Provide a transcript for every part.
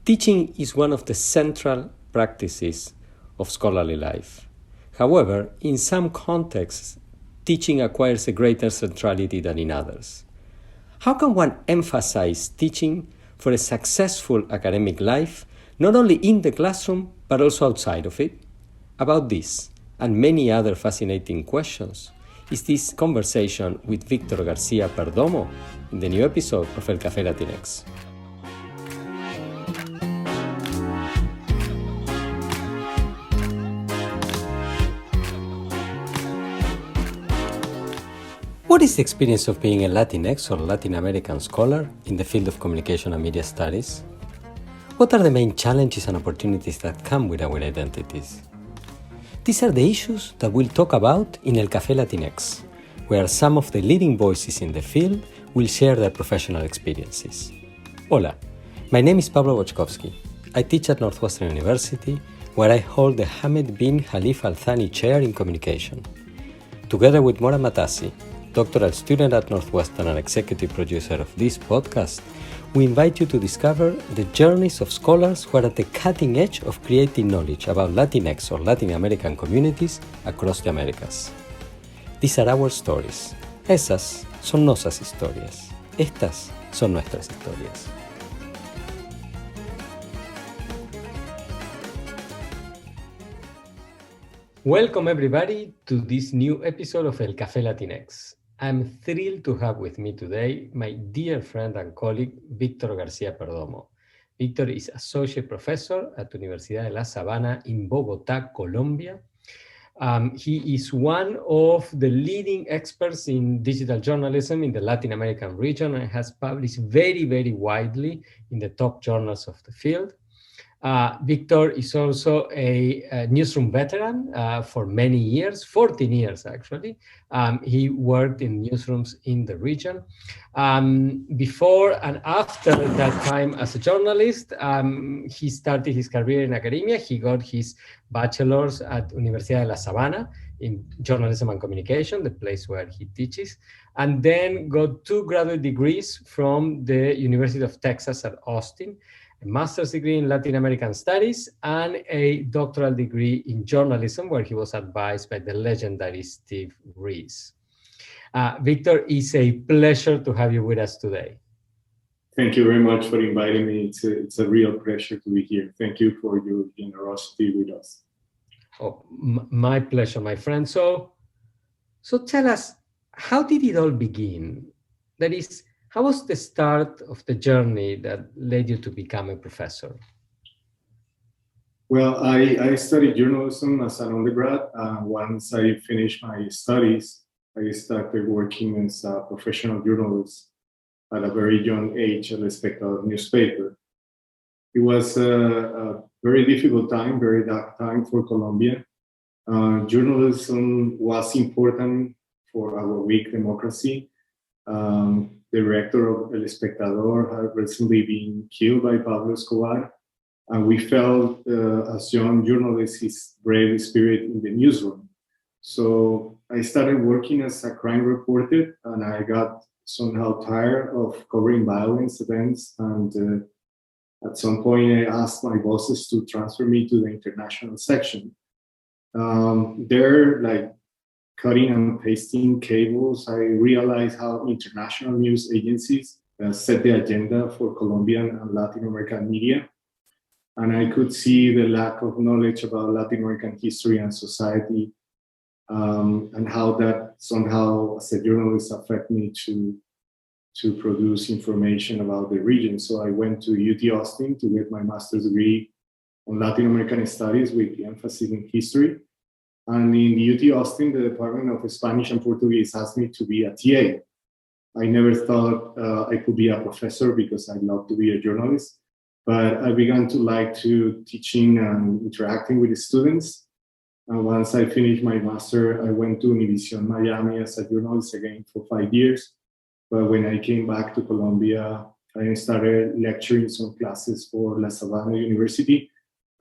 Teaching is one of the central practices of scholarly life. However, in some contexts, teaching acquires a greater centrality than in others. How can one emphasize teaching for a successful academic life, not only in the classroom, but also outside of it? About this and many other fascinating questions is this conversation with Víctor García-Perdomo in the new episode of El Café Latinx. What is the experience of being a Latinx or Latin American scholar in the field of communication and media studies? What are the main challenges and opportunities that come with our identities? These are the issues that we'll talk about in El Café Latinx, where some of the leading voices in the field will share their professional experiences. Hola, my name is Pablo Boczkowski. I teach at Northwestern University, where I hold the Hamad bin Khalifa Al Thani Chair in Communication. Together with Mora Matassi, doctoral student at Northwestern and executive producer of this podcast, we invite you to discover the journeys of scholars who are at the cutting edge of creating knowledge about Latinx or Latin American communities across the Americas. These are our stories. Esas son nuestras historias. Estas son nuestras historias. Welcome everybody to this new episode of El Café Latinx. I'm thrilled to have with me today my dear friend and colleague, Víctor García-Perdomo. Víctor is associate professor at Universidad de La Sabana in Bogotá, Colombia. He is one of the leading experts in digital journalism in the Latin American region and has published very widely in the top journals of the field. Víctor is also a newsroom veteran for many years, 14 years actually. He worked in newsrooms in the region. Before and after that time as a journalist, he started his career in academia. He got his bachelor's at Universidad de La Sabana in journalism and communication, the place where he teaches, and then got 2 graduate degrees from the University of Texas at Austin, a master's degree in Latin American studies, and a doctoral degree in journalism, where he was advised by the legendary Steve Rees. Víctor, it's a pleasure to have you with us today. Thank you very much for inviting me. It's a real pleasure to be here. Thank you for your generosity with us. Oh, my pleasure, my friend. So tell us, how did it all begin? That is, how was the start of the journey that led you to become a professor? Well, I studied journalism as an undergrad. Once I finished my studies, I started working as a professional journalist at a very young age at the Espectador newspaper. It was a very difficult time, very dark time for Colombia. Journalism was important for our weak democracy. The director of El Espectador had recently been killed by Pablo Escobar, and we felt as young journalists his brave spirit in the newsroom. So I started working as a crime reporter, and I got somehow tired of covering violence events, and at some point I asked my bosses to transfer me to the international section. There, like cutting and pasting cables, I realized how international news agencies set the agenda for Colombian and Latin American media. And I could see the lack of knowledge about Latin American history and society, and how that somehow, as a journalist, affected me to produce information about the region. So I went to UT Austin to get my master's degree on Latin American studies with the emphasis in history. And in UT Austin, the Department of Spanish and Portuguese asked me to be a TA. I never thought I could be a professor because I love to be a journalist, but I began to like teaching and interacting with the students. And once I finished my master, I went to Univision Miami as a journalist again for 5 years. But when I came back to Colombia, I started lecturing some classes for La Sabana University.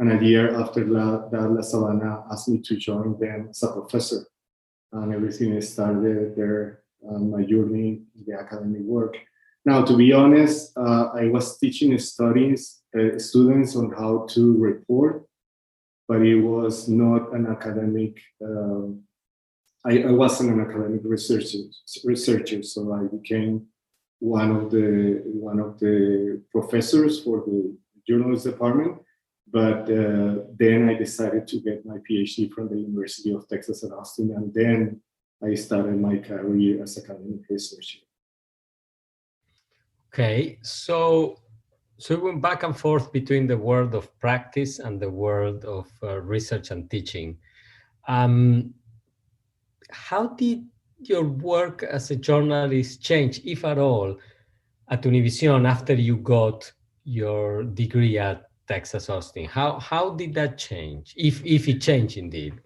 And a year after that, La Sabana asked me to join them as a professor. And everything started there, my journey in the academic work. Now, to be honest, I was teaching students on how to report, but it was not an academic. I wasn't an academic researcher, so I became one of the professors for the journalism department. But then I decided to get my PhD from the University of Texas at Austin, and then I started my career as academic researcher. Okay, so we went back and forth between the world of practice and the world of research and teaching. How did your work as a journalist change, if at all, at Univision after you got your degree at Texas Austin? How did that change, if it changed indeed?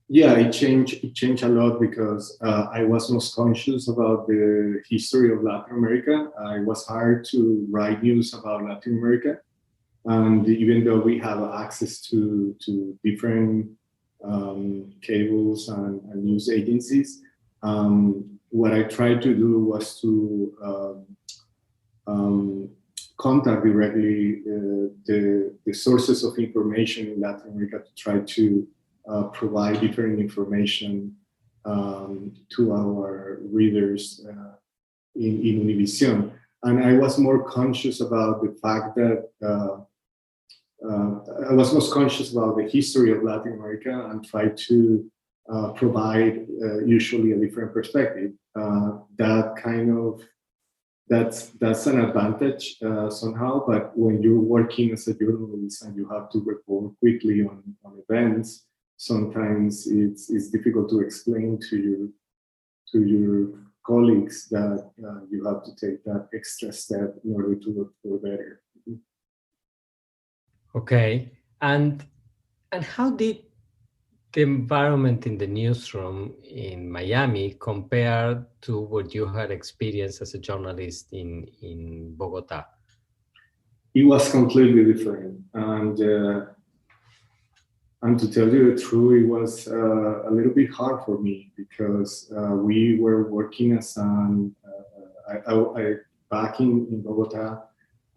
Yeah, it changed a lot because I was most conscious about the history of Latin America. I was hired to write news about Latin America. And even though we have access to different cables and news agencies, what I tried to do was to contact directly the sources of information in Latin America to try to provide different information to our readers in Univision. And I was more conscious about the fact that I was most conscious about the history of Latin America and tried to provide usually a different perspective. That's an advantage somehow, but when you're working as a journalist and you have to report quickly on events, sometimes it's difficult to explain to your colleagues that you have to take that extra step in order to report better. Okay, and how did the environment in the newsroom in Miami compare to what you had experienced as a journalist in Bogota? It was completely different, and to tell you the truth, it was a little bit hard for me because we were working as back in Bogota.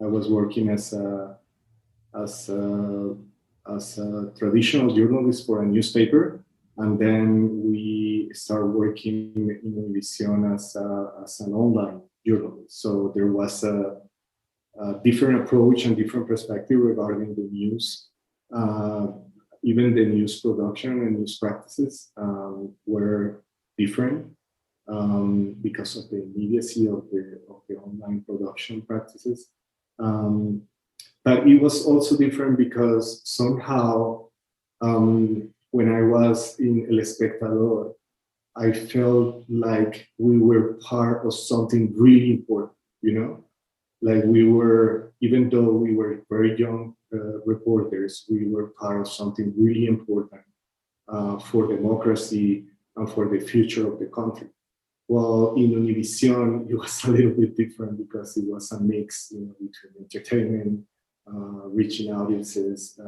I was working as a traditional journalist for a newspaper, and then we started working in Univision as an online journalist. So there was a different approach and different perspective regarding the news. Even the news production and news practices were different because of the immediacy of the online production practices. But it was also different because somehow when I was in El Espectador, I felt like we were part of something really important, like we were, even though we were very young reporters, we were part of something really important for democracy and for the future of the country. Well, in Univision, it was a little bit different because it was a mix between entertainment, reaching audiences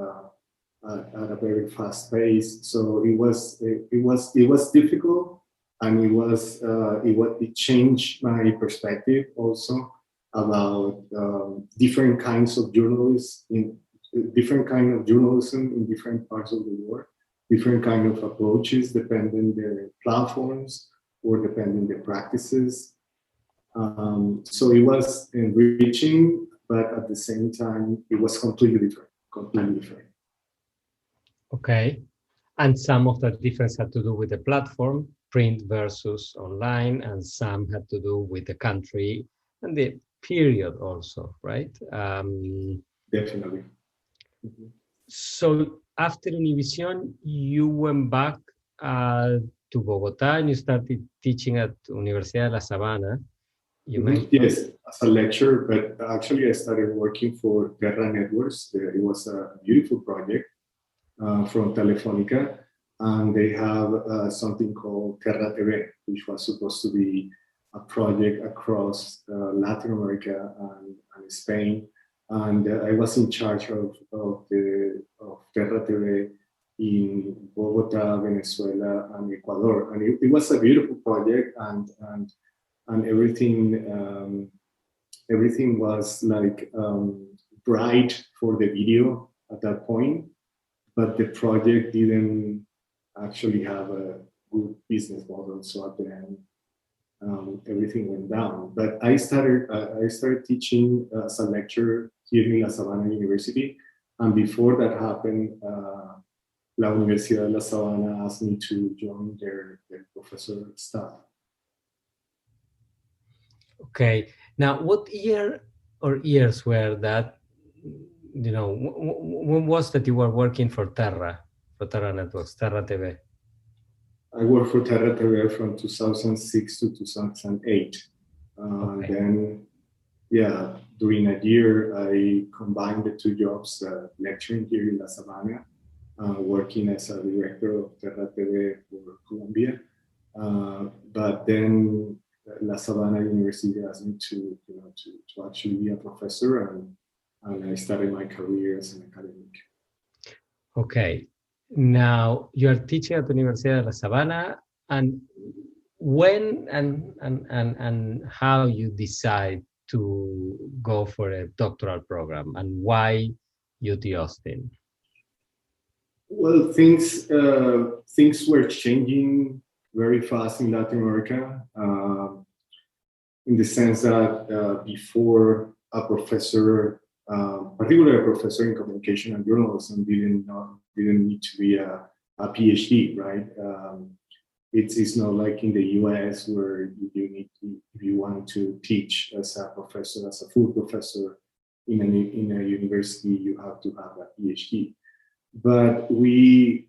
at a very fast pace. So it was difficult, and it changed my perspective also about different kinds of journalism in different parts of the world, different kind of approaches depending the platforms or depending the practices. So it was enriching, but at the same time, it was completely different. Okay, and some of that difference had to do with the platform, print versus online, and some had to do with the country and the period also, right? Definitely. Mm-hmm. So after Univision, you went back to Bogota and you started teaching at Universidad de La Sabana. Yes, as a lecturer, but actually I started working for Terra Networks. It was a beautiful project from Telefónica, and they have something called Terra TV, which was supposed to be a project across Latin America and Spain. And I was in charge of Terra TV in Bogota, Venezuela, and Ecuador. And it was a beautiful project, and everything everything was like bright for the video at that point, but the project didn't actually have a good business model. So at the end, everything went down. But I started teaching as a lecturer here in La Sabana University, and before that happened, La Universidad de La Sabana asked me to join their professor staff. Okay. Now, what year or years were that? You know, when was that you were working for Terra Networks, Terra TV? I worked for Terra TV from 2006 to 2008. Okay. Then, yeah, during a year, I combined the two jobs, lecturing here in La Sabana, working as a director of Terra TV for Colombia. But then La Sabana University asked me to actually be a professor, and I started my career as an academic. Okay. Now you are teaching at the University of La Sabana, and when and how you decide to go for a doctoral program, and why UT Austin? Well, things were changing very fast in Latin America, in the sense that before a professor, particularly a professor in communication and journalism, didn't need to be a PhD, right? It's not like in the US where you need to, if you want to teach as a professor, as a full professor in a university, you have to have a PhD. But the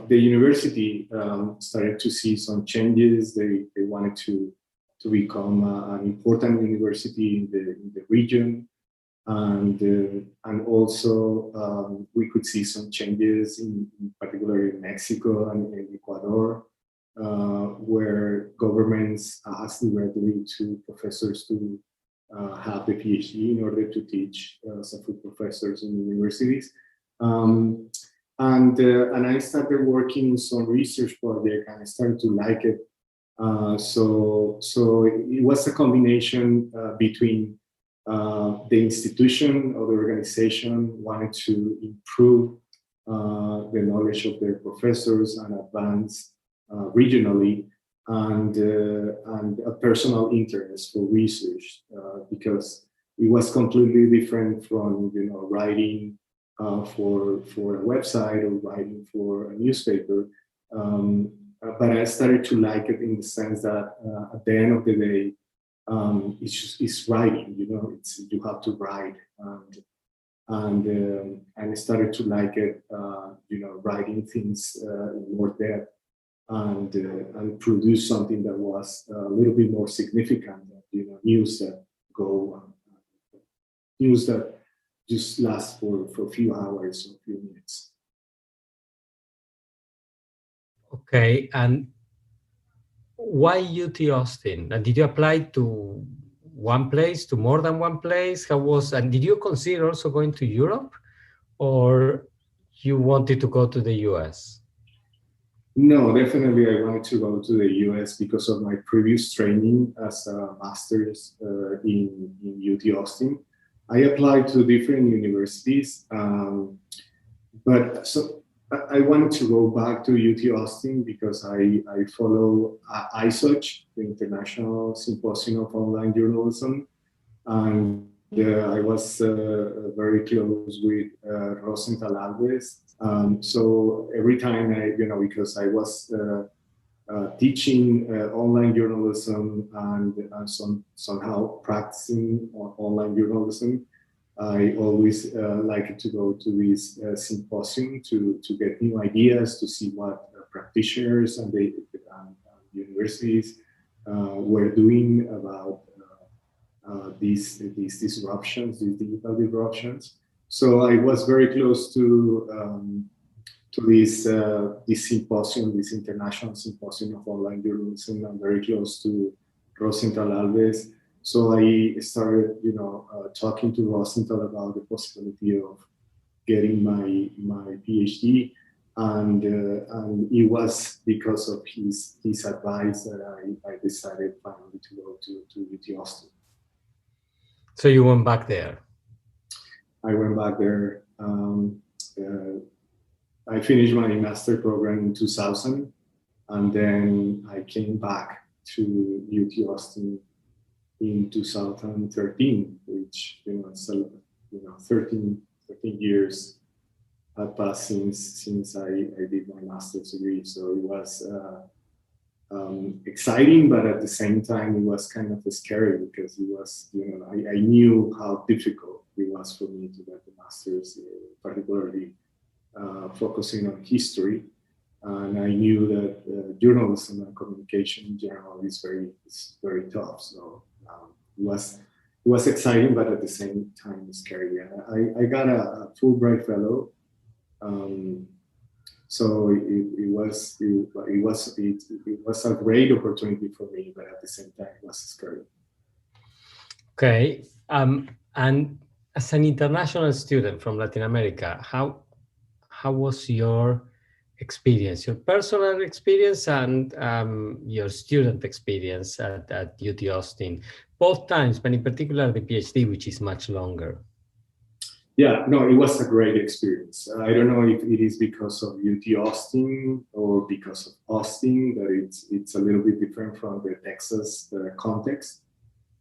university started to see some changes. They wanted to become an important university in the region, and also we could see some changes in particular in Mexico and in Ecuador, where governments asked directly to professors to have the PhD in order to teach as full professors in universities. And I started working in some research project, and I started to like it. So it was a combination between the institution or the organization wanted to improve the knowledge of their professors and advance regionally, and a personal interest for research, because it was completely different from writing for a website or writing for a newspaper. But I started to like it in the sense that at the end of the day, it's writing. You have to write, and I started to like it. Writing things in more depth, and produce something that was a little bit more significant. News that just last for a few hours or a few minutes. Okay, and why UT Austin? And did you apply to one place, to more than one place? And did you consider also going to Europe, or you wanted to go to the US? No, definitely I wanted to go to the US because of my previous training as a master's in UT Austin. I applied to different universities, but so I wanted to go back to UT Austin because I follow ISOC, the International Symposium of Online Journalism, and I was very close with Rosenthal Alves. So every time because I was teaching online journalism and somehow practicing online journalism, I always like to go to this symposium to get new ideas, to see what practitioners and universities were doing about these disruptions, these digital disruptions. So I was very close to this symposium, this international symposium of online journalism. I'm very close to Rosenthal Alves. So I started, talking to Rosenthal about the possibility of getting my PhD, and it was because of his advice that I decided finally to go to UT Austin. So you went back there? I went back there. I finished my master program in 2000, and then I came back to UT Austin in 2013, which, it's 13 years had passed since I did my master's degree. So it was exciting, but at the same time, it was kind of scary because it was, I knew how difficult it was for me to get the master's, particularly focusing on history. And I knew that journalism and communication in general is very tough. So it was exciting, but at the same time scary. I got a Fulbright fellow, so it was a great opportunity for me, but at the same time it was scary. Okay, and as an international student from Latin America, how was your experience, your personal experience and your student experience at UT Austin, both times, but in particular the PhD, which is much longer? Yeah, no, it was a great experience. I don't know if it is because of UT Austin or because of Austin, that it's a little bit different from the Texas context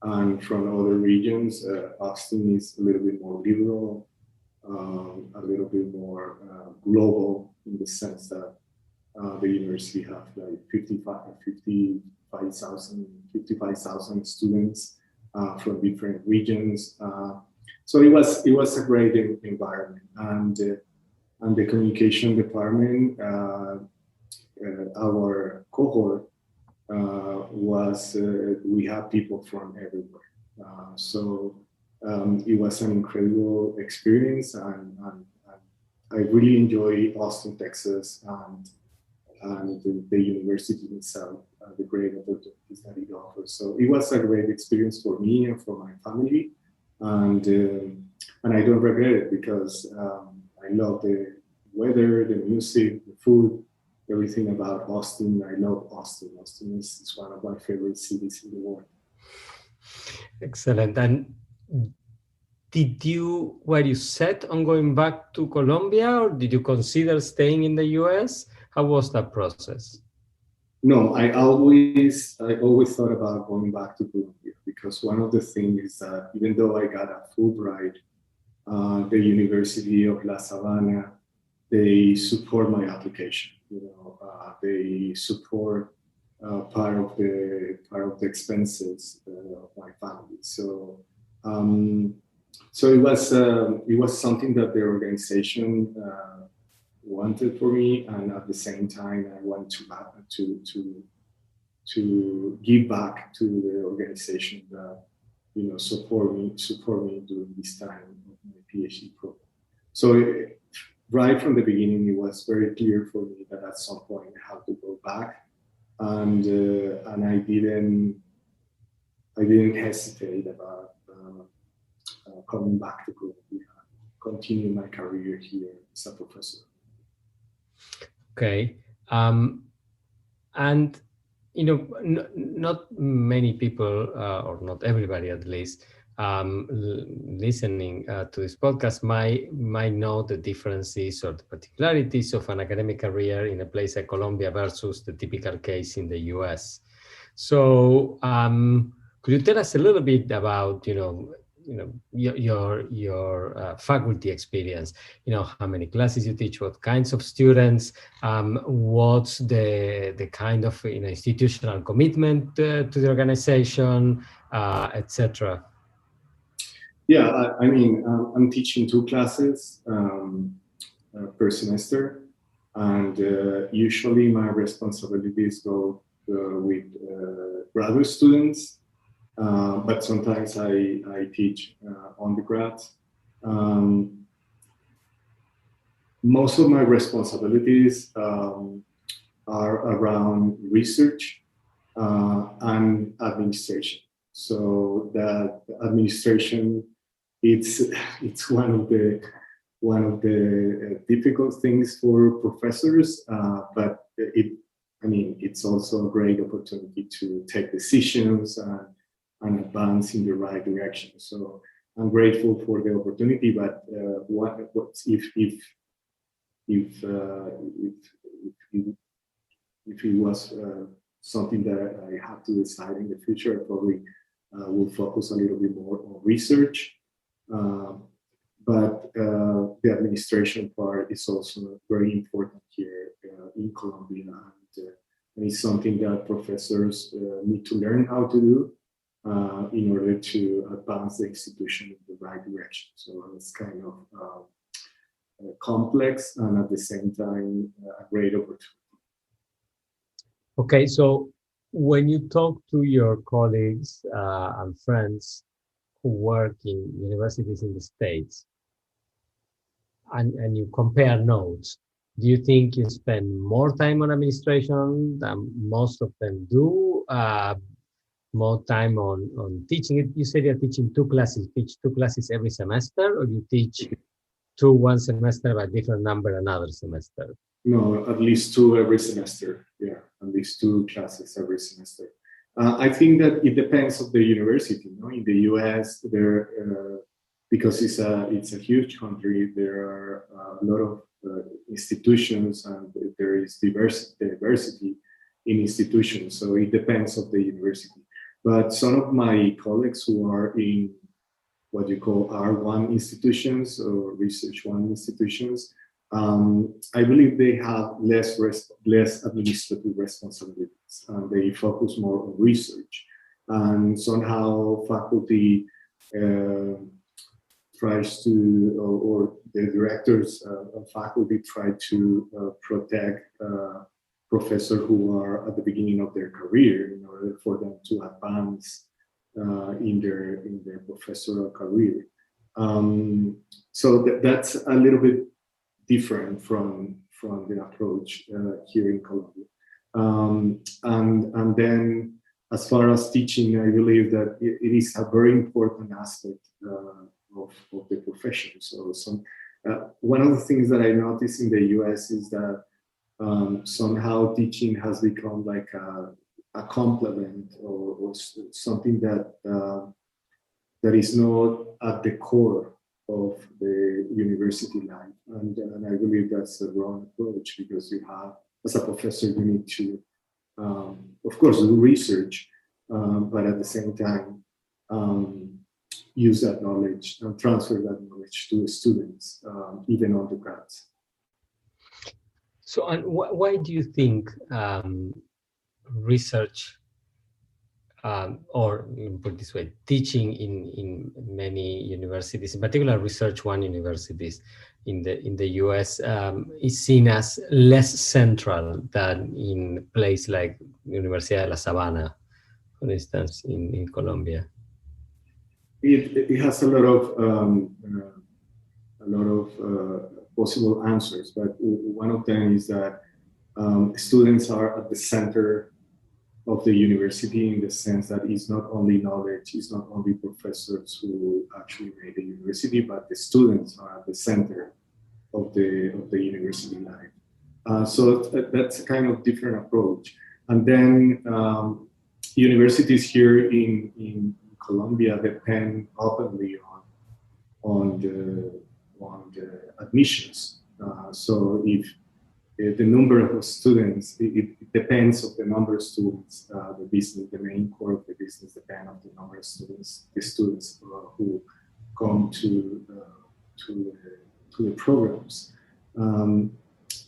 and from other regions. Austin is a little bit more liberal, a little bit more global in the sense that the university have like 55,000 students from different regions. So it was a great environment, and the communication department, our cohort was we have people from everywhere. So it was an incredible experience, and I really enjoy Austin, Texas, and the university itself, the great opportunities that it offers. So it was a great experience for me and for my family, and I don't regret it because I love the weather, the music, the food, everything about Austin. I love Austin. Austin is one of my favorite cities in the world. Excellent. And were you set on going back to Colombia, or did you consider staying in the US? How was that process? No, I always thought about going back to Colombia, because one of the things is that even though I got a Fulbright, the University of La Sabana, they support my application. They support part of the expenses of my family. So it was something that the organization wanted for me, and at the same time I want to give back to the organization that support me during this time of my PhD program. So right from the beginning, it was very clear for me that at some point I have to go back, and I didn't hesitate about coming back to Colombia, continue my career here as a professor. Okay, and not many people, or not everybody at least, listening to this podcast might know the differences or the particularities of an academic career in a place like Colombia versus the typical case in the US. So could you tell us a little bit about your faculty experience? How many classes you teach, what kinds of students, what's the kind of institutional commitment to the organization, etc. Yeah, I mean, I'm teaching 2 classes per semester, and usually my responsibilities go with graduate students, but sometimes I teach undergrad. Most of my responsibilities are around research and administration. So that administration, it's one of the difficult things for professors, but it's also a great opportunity to take decisions and advance in the right direction. So I'm grateful for the opportunity, but if it was something that I have to decide in the future, I probably will focus a little bit more on research. But the administration part is also very important here in Colombia, and it's something that professors need to learn how to do in order to advance the institution in the right direction. So it's kind of complex and at the same time a great opportunity. Okay, so when you talk to your colleagues and friends who work in universities in the States, and you compare notes, do you think you spend more time on administration than most of them do? More time on teaching? You said you're teaching two classes. Teach two classes every semester, or you teach two one semester but different number another semester? No, at least two every semester. Yeah, at least two classes every semester. I think that it depends of the university. You know, in the U.S., there because it's a huge country, there are a lot of institutions, and there is diversity in institutions. So it depends of the university. But some of my colleagues who are in what you call R1 institutions or Research 1 institutions, I believe they have less administrative responsibilities, and they focus more on research. And somehow faculty tries to, or the directors of faculty try to protect professors who are at the beginning of their career in order for them to advance in their professorial career. So that's a little bit different from the approach here in Colombia. And then as far as teaching, I believe that it is a very important aspect of the profession. So one of the things that I noticed in the US is that somehow teaching has become like a complement or something that is not at the core of the university life. And I believe that's the wrong approach, because you have, as a professor, you need to, of course, do research, but at the same time, use that knowledge and transfer that knowledge to students, even undergrads. So, and why do you think research, or put it this way, teaching in many universities, in particular Research 1 universities in the US, is seen as less central than in a place like Universidad de La Sabana, for instance, in Colombia? It has a lot of possible answers, but one of them is that students are at the center of the university, in the sense that it's not only knowledge, it's not only professors who actually made the university, but the students are at the center of the university life. So that's a kind of different approach. And then universities here in Colombia depend openly on the admissions. So if the number of students, it depends on the number of students. The main core of the business depends on the number of students, the students who come to the programs.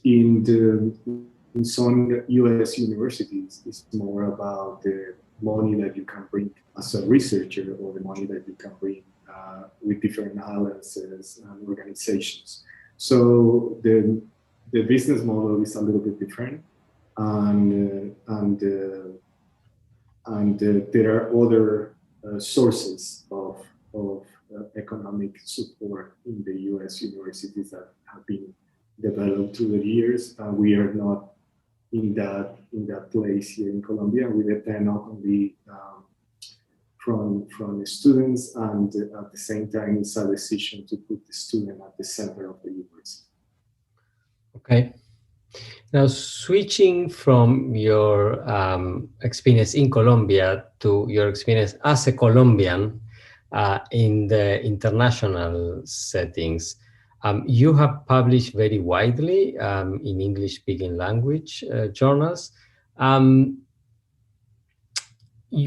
In some U.S. universities, it's more about the money that you can bring as a researcher, or the money that you can bring with different alliances and organizations. So the business model is a little bit different, and there are other sources of economic support in the U.S. universities that have been developed through the years, and we are not in that place here in Colombia. We depend not only from the students, and at the same time, it's a decision to put the student at the center of the university. Okay. Now, switching from your experience in Colombia to your experience as a Colombian in the international settings, you have published very widely in English-speaking language journals.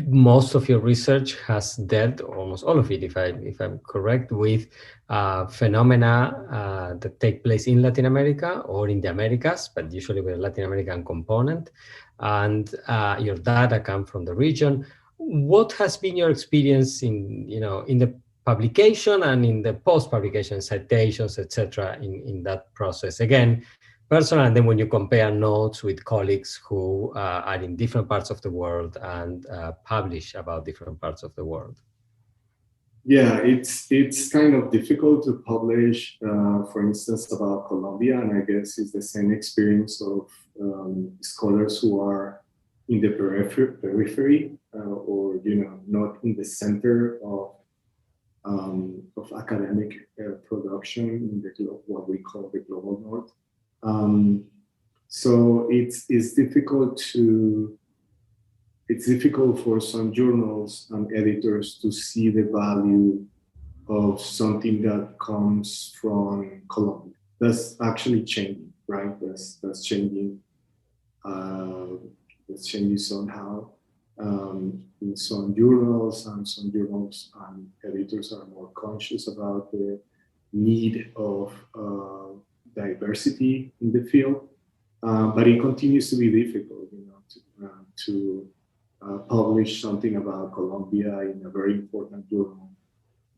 Most of your research has dealt, almost all of it, if I'm correct, with phenomena that take place in Latin America or in the Americas, but usually with a Latin American component. And your data come from the region. What has been your experience in the publication and in the post-publication citations, etc., in that process? Again, personal, and then when you compare notes with colleagues who are in different parts of the world and publish about different parts of the world. Yeah, it's kind of difficult to publish, for instance, about Colombia, and I guess it's the same experience of scholars who are in the periphery or not in the center of academic production in what we call the global north. So it's difficult for some journals and editors to see the value of something that comes from Colombia. That's actually changing, right? That's changing. That's changing somehow. In some journals and editors are more conscious about the need of diversity in the field, but it continues to be difficult, to publish something about Colombia in a very important journal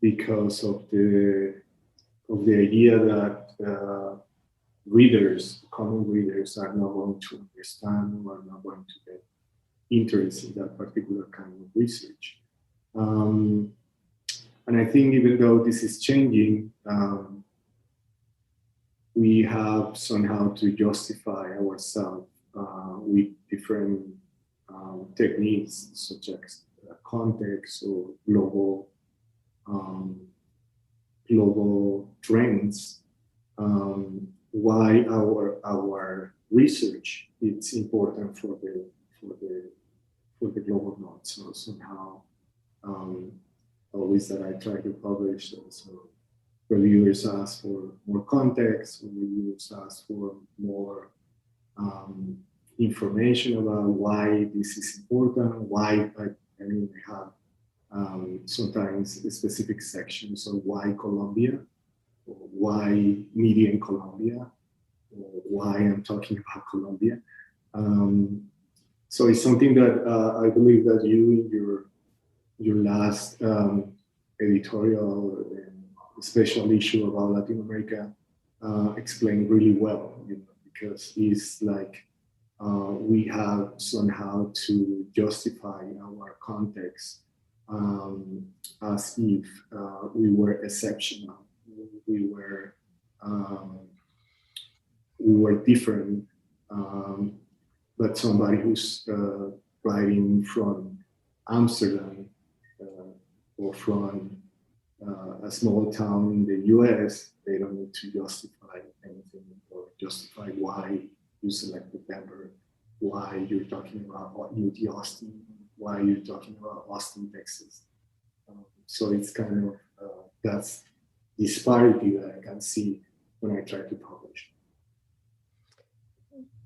because of the idea that common readers, are not going to understand or are not going to get interest in that particular kind of research. And I think even though this is changing, we have somehow to justify ourselves with different techniques such as context or global trends. Why our research is important for the global north. So somehow, always that I try to publish. So reviewers ask for more context, reviewers ask for more information about why this is important, why, I have sometimes specific sections on why Colombia, or why media in Colombia, or why I'm talking about Colombia. So it's something that I believe that you, in your last editorial, special issue about Latin America, explained really well, because it's like we have somehow to justify our context as if we were exceptional, we were different, but somebody who's writing from Amsterdam or from a small town in the US, they don't need to justify anything or justify why you selected Denver, why you're talking about UT Austin, why you're talking about Austin, Texas. So it's kind of that's disparity that I can see when I try to publish.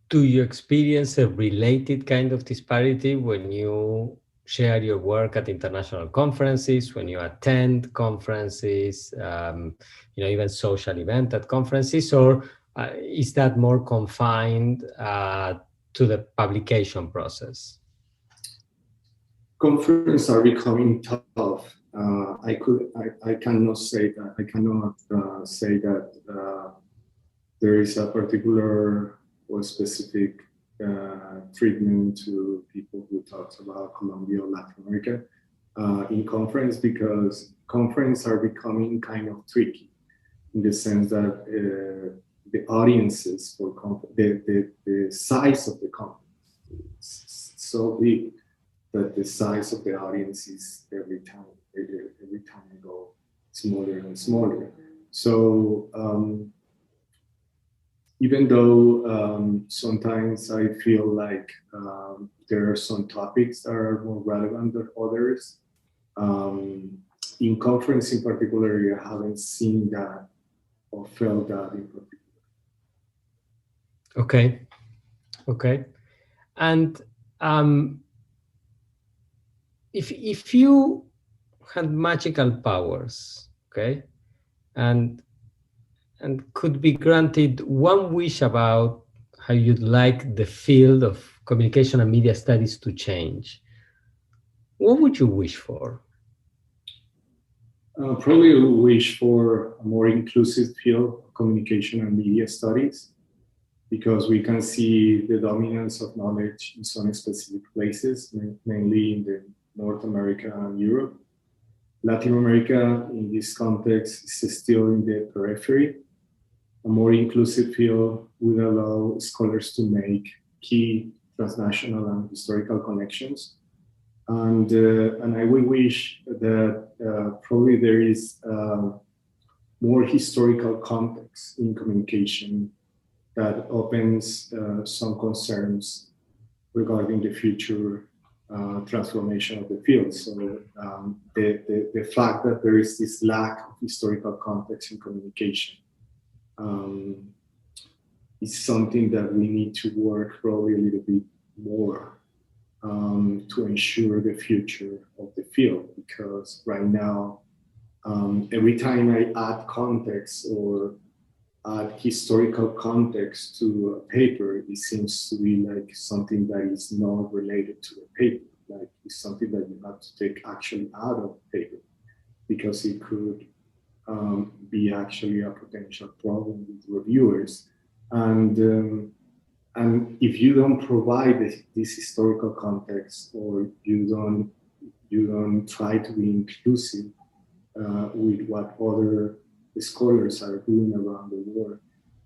Do you experience a related kind of disparity when you share your work at international conferences, when you attend conferences, even social events at conferences, or is that more confined to the publication process? Conferences are becoming tough. I cannot say that. I cannot say that there is a particular or specific treatment to people who talks about Colombia or Latin America in conference, because conferences are becoming kind of tricky in the sense that the audiences for the size of the conference is so big that the size of the audience is every time I go smaller and smaller. So even though sometimes I feel like there are some topics that are more relevant than others. In conference in particular, I haven't seen that or felt that in particular. Okay. And if you had magical powers, okay, and could be granted one wish about how you'd like the field of communication and media studies to change, what would you wish for? Probably a wish for a more inclusive field of communication and media studies, because we can see the dominance of knowledge in some specific places, mainly in the North America and Europe. Latin America, in this context, is still in the periphery. A more inclusive field would allow scholars to make key transnational and historical connections. And I would wish that probably there is more historical context in communication that opens some concerns regarding the future transformation of the field. So the fact that there is this lack of historical context in communication is something that we need to work probably a little bit more to ensure the future of the field, because right now, every time I add context or add historical context to a paper, it seems to be like something that is not related to the paper, like it's something that you have to take actually out of the paper, because it could be actually a potential problem with reviewers. And if you don't provide this historical context, or you don't try to be inclusive with what other scholars are doing around the world,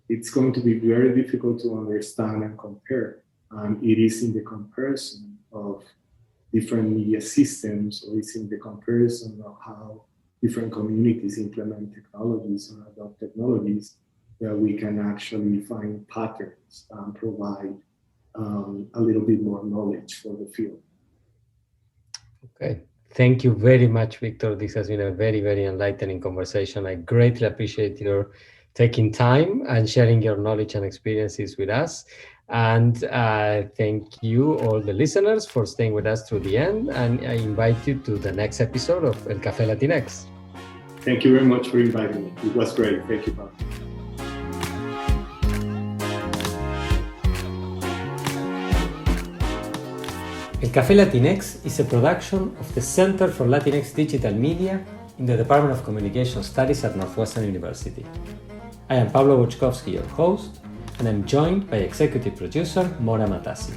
it's going to be very difficult to understand and compare. And it is in the comparison of different media systems, or it's in the comparison of how different communities implement technologies or adopt technologies, that we can actually find patterns and provide a little bit more knowledge for the field. Okay. Thank you very much, Victor. This has been a very, very enlightening conversation. I greatly appreciate your taking time and sharing your knowledge and experiences with us. And thank you, all the listeners, for staying with us through the end. And I invite you to the next episode of El Café Latinx. Thank you very much for inviting me. It was great. Thank you, Pablo. El Café Latinx is a production of the Center for Latinx Digital Media in the Department of Communication Studies at Northwestern University. I am Pablo Boczkowski, your host, and I'm joined by executive producer Mora Matassi.